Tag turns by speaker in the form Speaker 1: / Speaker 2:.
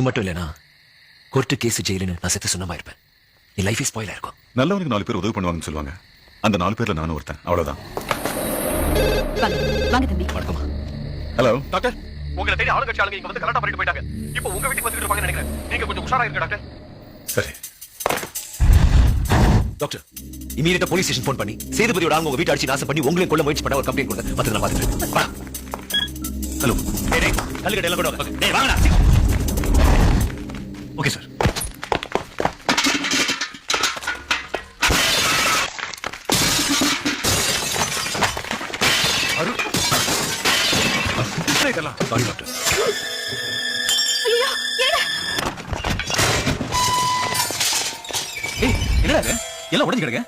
Speaker 1: மட்டும் இல்லனா court case ஜெயிலுன்னு நான் செத்து சொன்னமா இருப்பேன். நீ லைஃப் ஸ்பாயில் ஆயிருக்கும்.
Speaker 2: நல்லவனுக்கு 4 பேர் உதவி பண்ணுவாங்கன்னு சொல்லுவாங்க. அந்த 4 பேர்ல நானும் ஒருத்தன். அவ்வளவுதான்.
Speaker 3: வாங்க தம்பி.
Speaker 1: வணக்கம்மா.
Speaker 2: ஹலோ
Speaker 4: டாக்டர், உங்களை தேடி ஆளுங்கட்சி ஆளுங்க இங்க வந்து கலாட்டா பண்ணிட்டு போயிட்டாங்க. இப்போ உங்க வீட்டுக்கு வந்துட்டு இருப்பாங்கன்னு நினைக்கிறேன். நீங்க கொஞ்சம் உஷாரா இருங்க டாக்டர்.
Speaker 2: சரி.
Speaker 1: டாக்டர், இமீடியட்டா போலீஸ் ஸ்டேஷன் ஃபோன் பண்ணி சேதுபதியோட ஆளுங்க உங்க வீட்டை அடிச்சு நாசம் பண்ணி உங்களையும் கொல்ல முயற்சி பண்ண ஒரு கம்ப்ளைண்ட் கொடுங்க. மத்த நான் பாத்துக்கிறேன். வா. ஹலோ. டேய் கல்லுக்கடை எல்லாம் கூட. டேய் வாங்கடா. Okay sir.
Speaker 4: இதெல்லாம்
Speaker 1: சாரி டாக்டர்.
Speaker 3: ஐயோ ஏடா.
Speaker 4: என்னடா இது? எல்லாம் உடைஞ்சு கிடக்கு.